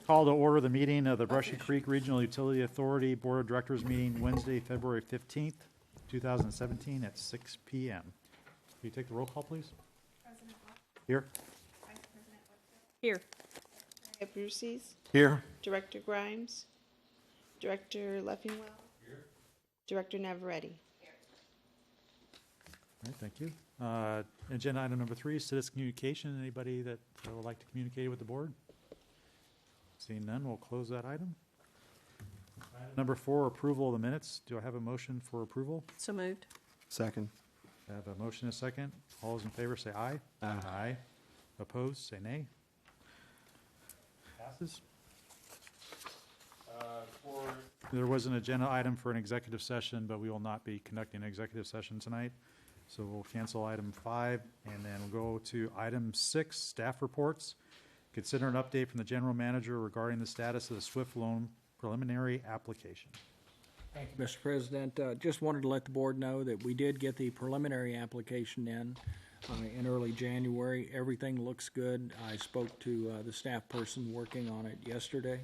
Call to order the meeting of the Brushy Creek Regional Utility Authority Board of Directors meeting Wednesday, February 15th, 2017 at 6 p.m. Can you take the roll call, please? President Left, Here. Vice President Whitfield, Here. Brushy, Here. Director Grimes, Director Leffingwell, Director Navarrete. All right, thank you. Agenda item number 3, citizen communication. Anybody that would like to communicate with the board? Seeing none, we'll close that item. Item number 4, approval of the minutes. Do I have a motion for approval? So moved. Second. I have a motion and a second. All those in favor say aye. Aye. Aye. Opposed, say nay. Passes. There was an agenda item for an executive session, but we will not be conducting an executive session tonight. So we'll cancel item 5, and then we'll go to item 6, staff reports. Consider an update from the general manager regarding the status of the SWIFT loan preliminary application. Thank you, Mr. President. Just wanted to let the board know that we did get the preliminary application in early January. Everything looks good. I spoke to the staff person working on it yesterday,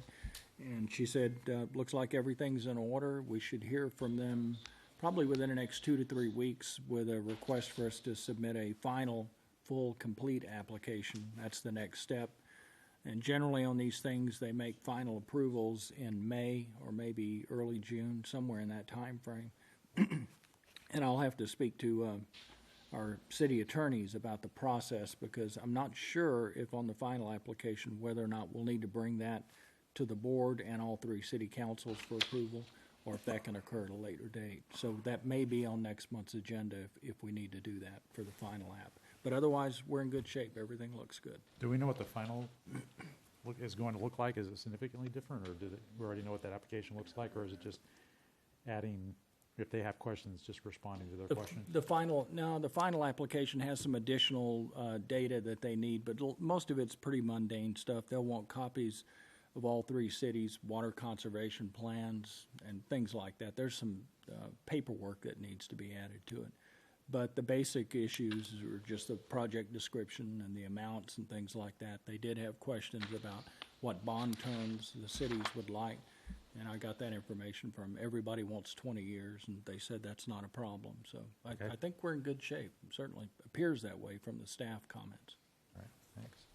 and she said, looks like everything's in order. We should hear from them probably within the next 2 to 3 weeks with a request for us to submit a final, full, complete application. That's the next step. And generally on these things, they make final approvals in May or maybe early June, somewhere in that time frame. And I'll have to speak to our city attorneys about the process, because I'm not sure if on the final application whether or not we'll need to bring that to the board and all 3 city councils for approval, or if that can occur at a later date. So that may be on next month's agenda if we need to do that for the final app. But otherwise, we're in good shape. Everything looks good. Do we know what the final look is going to look like? Is it significantly different, or we already know what that application looks like, or is it just adding, if they have questions, just responding to their questions? The final application has some additional data that they need, but most of it's pretty mundane stuff. They'll want copies of all 3 cities' water conservation plans and things like that. There's some paperwork that needs to be added to it. But the basic issues are just the project description and the amounts and things like that. They did have questions about what bond terms the cities would like, and I got that information from them. Everybody wants 20 years, and they said that's not a problem. So Okay. I think we're in good shape. It certainly appears that way from the staff comments. All right, thanks.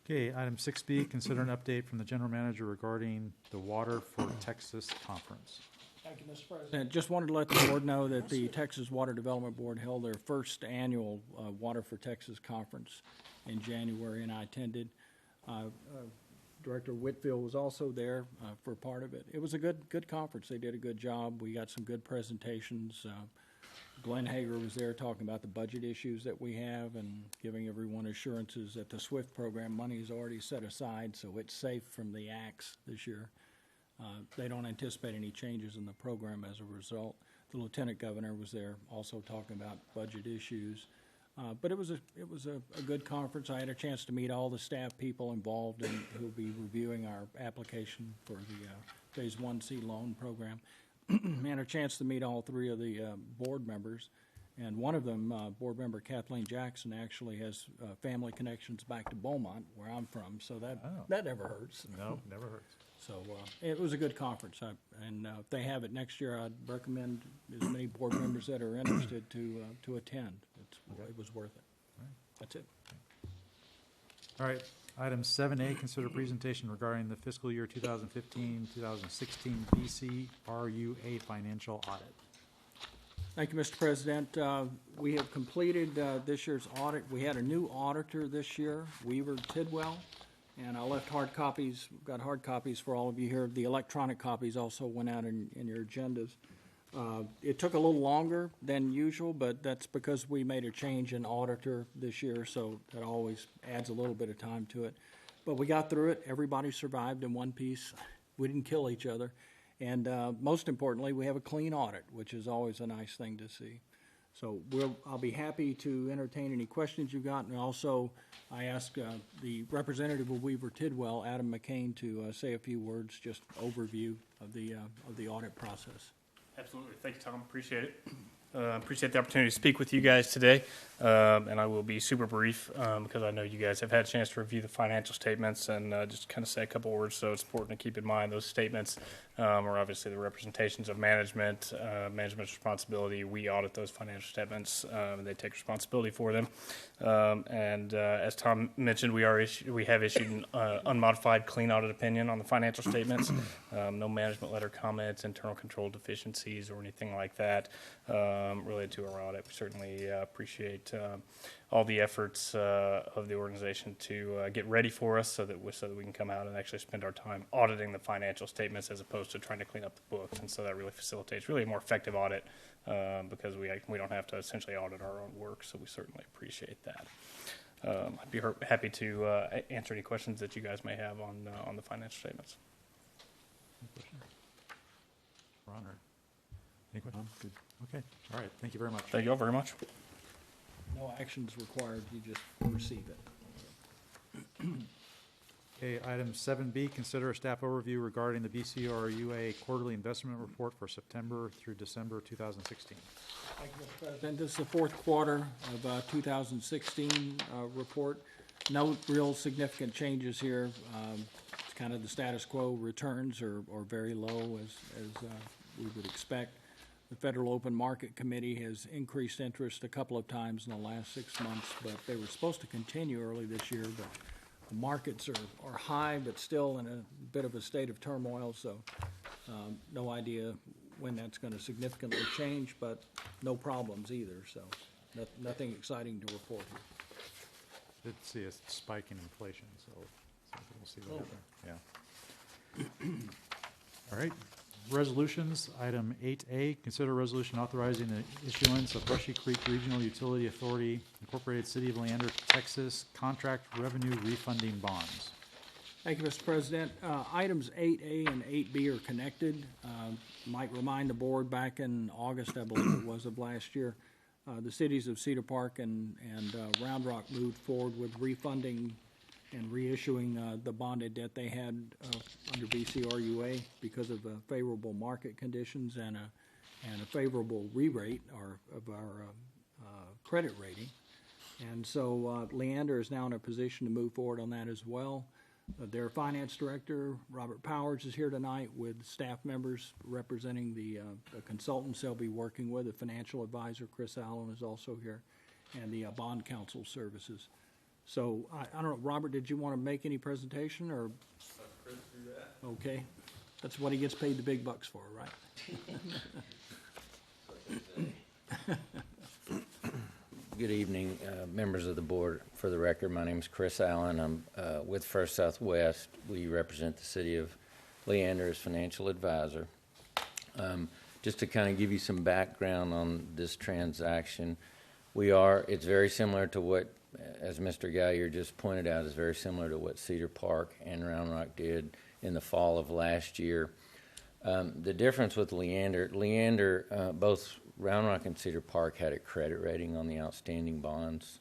Okay, item 6B, consider an update from the general manager regarding the Water for Texas Conference. Thank you, Mr. President. Just wanted to let the board know that the Texas Water Development Board held their first annual Water for Texas Conference in January, and I attended. Director Whitfield was also there for part of it. It was a good conference. They did a good job. We got some good presentations. Glenn Hager was there talking about the budget issues that we have and giving everyone assurances that the SWIFT program money is already set aside, so it's safe from the axe this year. They don't anticipate any changes in the program as a result. The lieutenant governor was there also talking about budget issues. But it was a good conference. I had a chance to meet all the staff people involved and who will be reviewing our application for the Phase 1C loan program. And a chance to meet all 3 of the board members. And one of them, board member Kathleen Jackson, actually has family connections back to Beaumont, where I'm from. So that never hurts. No, never hurts. So it was a good conference, and if they have it next year, I'd recommend as many board members that are interested to attend. It was worth it. All right. That's it. All right, item 7A, consider presentation regarding the fiscal year 2015-2016 BCRUA financial audit. Thank you, Mr. President. We have completed this year's audit. We had a new auditor this year, Weaver Tidwell. And I left hard copies, got hard copies for all of you here. The electronic copies also went out in your agendas. It took a little longer than usual, but that's because we made a change in auditor this year, so that always adds a little bit of time to it. But we got through it. Everybody survived in one piece. We didn't kill each other. And most importantly, we have a clean audit, which is always a nice thing to see. So I'll be happy to entertain any questions you've got, and also I ask the representative of Weaver Tidwell, Adam McCain, to say a few words, just overview of the audit process. Absolutely. Thanks, Tom. Appreciate it. Appreciate the opportunity to speak with you guys today, and I will be super brief because I know you guys have had a chance to review the financial statements and just kind of say a couple words. So it's important to keep in mind those statements are obviously the representations of management, management's responsibility. We audit those financial statements, and they take responsibility for them. And as Tom mentioned, we have issued an unmodified clean audit opinion on the financial statements. No management letter comments, internal control deficiencies, or anything like that related to our audit. We certainly appreciate all the efforts of the organization to get ready for us so that we can come out and actually spend our time auditing the financial statements as opposed to trying to clean up the books. And so that really facilitates really a more effective audit because we don't have to essentially audit our own work. So we certainly appreciate that. I'd be happy to answer any questions that you guys may have on the financial statements. Ron, or any questions? Good. Okay. All right. Thank you very much. Thank you all very much. No actions required, you just receive it. Okay, item 7B, consider a staff overview regarding the BCRUA quarterly investment report for September through December 2016. Thank you, Mr. President. This is the fourth quarter of 2016 report. No real significant changes here. It's kind of the status quo. Returns are very low as we would expect. The Federal Open Market Committee has increased interest a couple of times in the last 6 months, but they were supposed to continue early this year, but the markets are high, but still in a bit of a state of turmoil, so no idea when that's going to significantly change, but no problems either, so nothing exciting to report here. Did see a spike in inflation, so we'll see what happens. Yeah. All right. Resolutions, item 8A, consider resolution authorizing the issuance of Brushy Creek Regional Utility Authority, Incorporated City of Leander, Texas, contract revenue refunding bonds. Thank you, Mr. President. Items 8A and 8B are connected. Might remind the board back in August, I believe it was, of last year, the cities of Cedar Park and Round Rock moved forward with refunding and reissuing the bonded debt they had under BCRUA because of favorable market conditions and a favorable re-rate of our credit rating. And so Leander is now in a position to move forward on that as well. Their finance director, Robert Powers, is here tonight with staff members representing the consultants they'll be working with. The financial advisor, Chris Allen, is also here, and the bond counsel services. So, I don't know, Robert, did you want to make any presentation, or? Chris do that. Okay. That's what he gets paid the big bucks for, right? Good evening, members of the board. For the record, my name is Chris Allen. I'm with First Southwest. We represent the city of Leander as financial advisor. Just to kind of give you some background on this transaction, it's very similar to what, as Mr. Gallagher just pointed out, is very similar to what Cedar Park and Round Rock did in the fall of last year. The difference with Leander, both Round Rock and Cedar Park had a credit rating on the outstanding bonds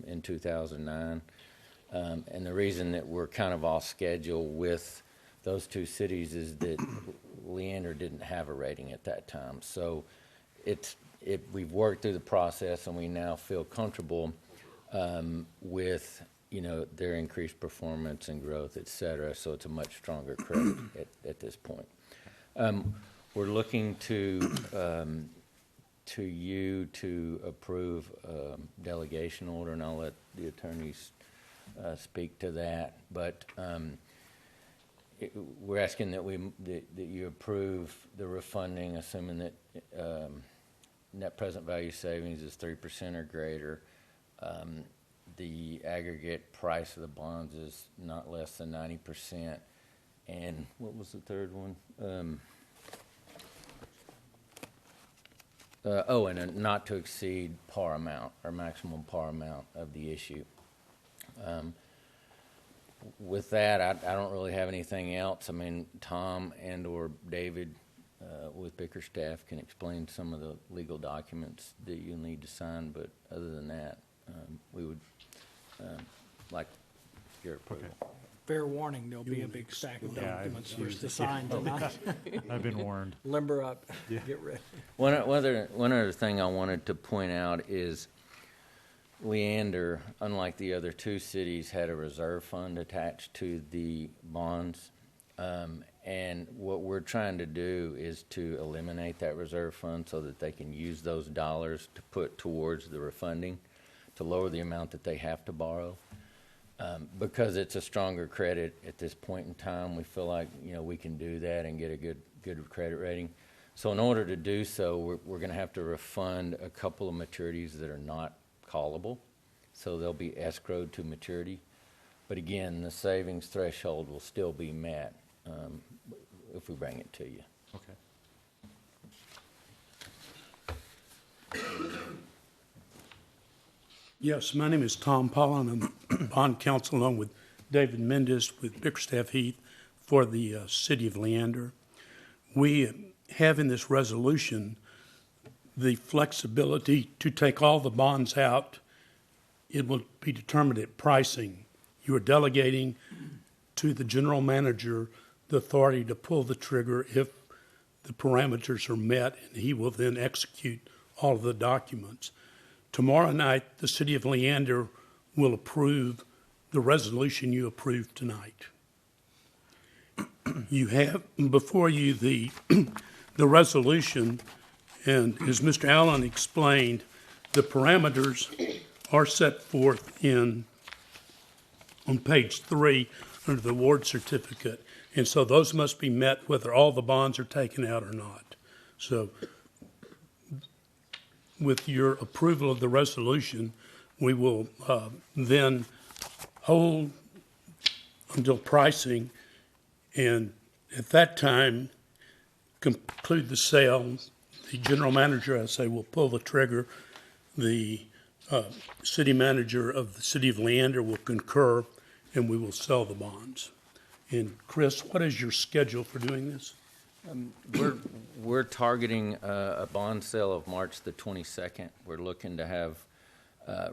in 2009. And the reason that we're kind of off schedule with those two cities is that Leander didn't have a rating at that time. So we've worked through the process, and we now feel comfortable with their increased performance and growth, et cetera. So it's a much stronger credit at this point. We're looking to you to approve delegation order, and I'll let the attorneys speak to that. But we're asking that you approve the refunding, assuming that net present value savings is 3% or greater. The aggregate price of the bonds is not less than 90%. And what was the third one? And a not to exceed par amount, or maximum par amount of the issue. With that, I don't really have anything else. I mean, Tom and or David with Bickerstaff can explain some of the legal documents that you'll need to sign, but other than that, we would like your approval. Fair warning, there'll be a big stack of Yeah, documents for us I've- to sign tonight. I've been warned. Limber up, get ready. One other thing I wanted to point out is Leander, unlike the other two cities, had a reserve fund attached to the bonds. And what we're trying to do is to eliminate that reserve fund so that they can use those dollars to put towards the refunding, to lower the amount that they have to borrow. Because it's a stronger credit at this point in time, we feel like, we can do that and get a good credit rating. So in order to do so, we're going to have to refund a couple of maturities that are not callable. So they'll be escrowed to maturity. But again, the savings threshold will still be met if we bring it to you. Okay. Yes, my name is Tom Pollan. I'm bond counsel along with David Mendes with Bickerstaff Heath for the city of Leander. We have in this resolution the flexibility to take all the bonds out. It will be determined at pricing. You are delegating to the general manager the authority to pull the trigger if the parameters are met, and he will then execute all of the documents. Tomorrow night, the city of Leander will approve the resolution you approved tonight. You have before you the resolution, and as Mr. Allen explained, the parameters are set forth on page 3 under the award certificate. And so those must be met whether all the bonds are taken out or not. So with your approval of the resolution, we will then hold until pricing, and at that time, conclude the sale. The general manager, I say, will pull the trigger. The city manager of the city of Leander will concur, and we will sell the bonds. And Chris, what is your schedule for doing this? We're targeting a bond sale of March the 22nd. We're looking to have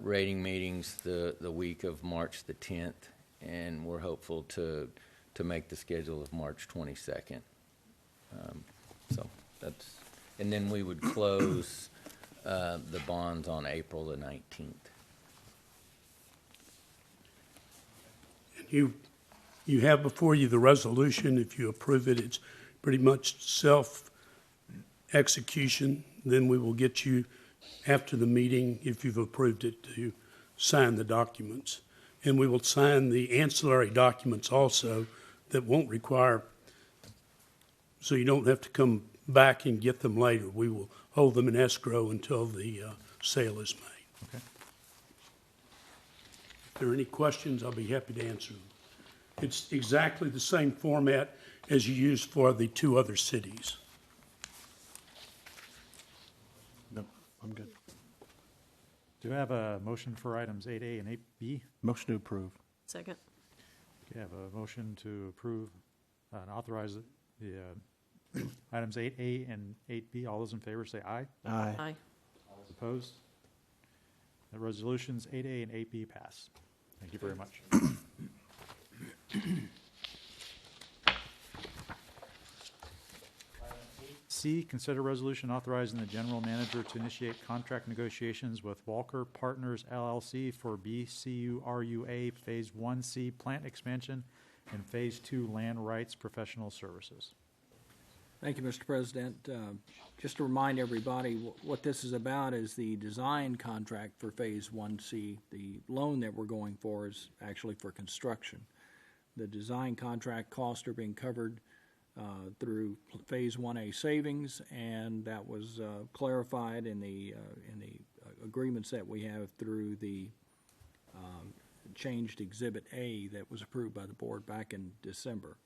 rating meetings the week of March the 10th, and we're hopeful to make the schedule of March 22nd. And then we would close the bonds on April the 19th. You have before you the resolution. If you approve it, it's pretty much self-execution. Then we will get you, after the meeting, if you've approved it, to sign the documents. And we will sign the ancillary documents also that won't require, so you don't have to come back and get them later. We will hold them in escrow until the sale is made. Okay. If there are any questions, I'll be happy to answer them. It's exactly the same format as you used for the two other cities. No, I'm good. Do I have a motion for items 8A and 8B? Motion to approve. Second. Okay, I have a motion to approve and authorize the items 8A and 8B. All those in favor say aye. Aye. Aye. All those opposed? The resolutions 8A and 8B pass. Thank you very much. C, consider resolution authorizing the general manager to initiate contract negotiations with Walker Partners LLC for BCRUA Phase 1C plant expansion and Phase 2 land rights professional services. Thank you, Mr. President. Just to remind everybody, what this is about is the design contract for Phase 1C. The loan that we're going for is actually for construction. The design contract costs are being covered through Phase 1A savings, and that was clarified in the agreements that we have through the changed Exhibit A that was approved by the board back in December.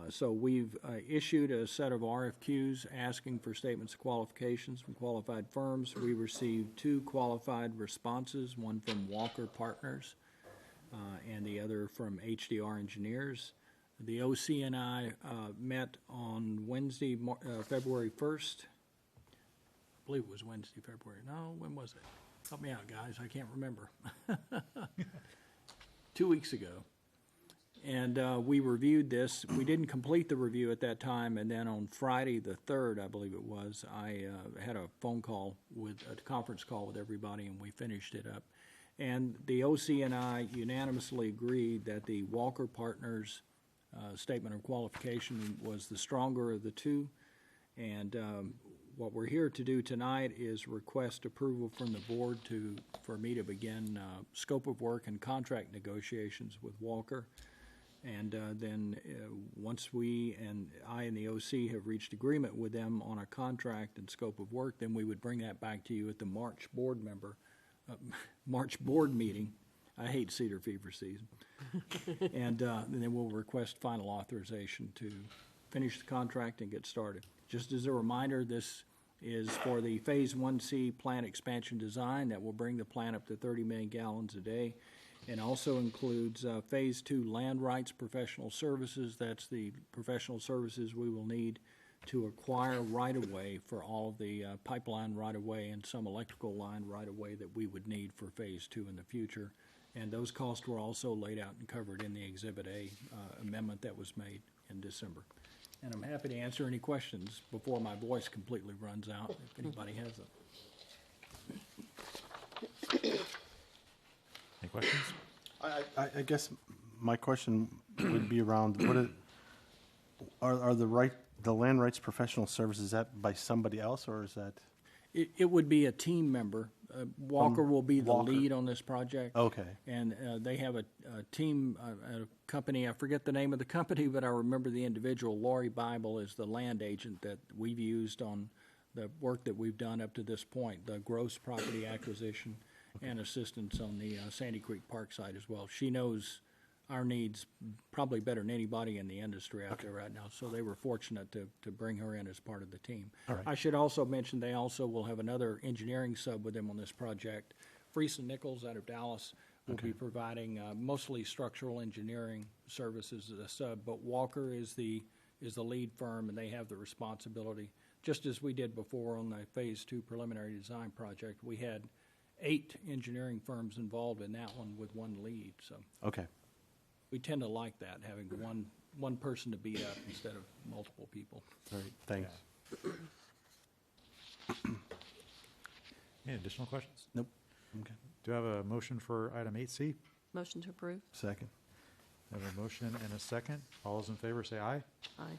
So we've issued a set of RFQs asking for statements of qualifications from qualified firms. We received 2 qualified responses, one from Walker Partners and the other from HDR Engineers. The OC and I met on Wednesday, February 1st. I believe it was Wednesday, February. No, when was it? Help me out, guys. I can't remember. 2 weeks ago. And we reviewed this. We didn't complete the review at that time, and then on Friday the 3rd, I believe it was, I had a conference call with everybody, and we finished it up. And the OC and I unanimously agreed that the Walker Partners statement of qualification was the stronger of the two. And what we're here to do tonight is request approval from the board for me to begin scope of work and contract negotiations with Walker. And then once I and the OC have reached agreement with them on a contract and scope of work, then we would bring that back to you at the March board meeting. I hate Cedar Fever season. And then we'll request final authorization to finish the contract and get started. Just as a reminder, this is for the Phase 1C plant expansion design that will bring the plant up to 30 million gallons a day, and also includes Phase 2 land rights professional services. That's the professional services we will need to acquire right-of-way for all of the pipeline right-of-way and some electrical line right-of-way that we would need for Phase 2 in the future. And those costs were also laid out and covered in the Exhibit A amendment that was made in December. And I'm happy to answer any questions before my voice completely runs out, if anybody has them. Any questions? I guess my question would be around, are the land rights professional services, is that by somebody else, or is that? It would be a team member. Walker will be the Walker. lead on this project. Okay. And they have a team, a company, I forget the name of the company, but I remember the individual. Lori Bible is the land agent that we've used on the work that we've done up to this point, the gross property acquisition and assistance on the Sandy Creek Park site as well. She knows our needs probably better than anybody in the industry out there right now, so they were fortunate to bring her in as part of the team. All right. I should also mention they also will have another engineering sub with them on this project. Friesen Nichols out of Dallas will be providing mostly structural engineering services as a sub, but Walker is the lead firm, and they have the responsibility. Just as we did before on the Phase 2 preliminary design project, we had 8 engineering firms involved in that one with one lead. So Okay. we tend to like that, having one person to beat up instead of multiple people. All right, thanks. Any additional questions? Nope. Okay. Do I have a motion for item 8C? Motion to approve. Second. I have a motion and a second. All those in favor say aye. Aye.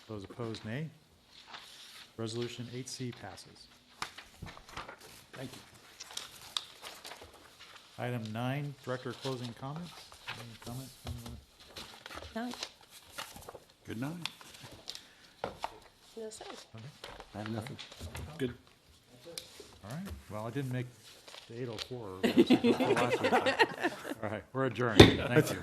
Those opposed, nay. Resolution 8C passes. Thank you. Item 9, Director closing comments. Any comments from the? Aye. Good night. No, sir. I have nothing. Good. All right. Well, I didn't make the 804 last week. All right. We're adjourned. Thank you.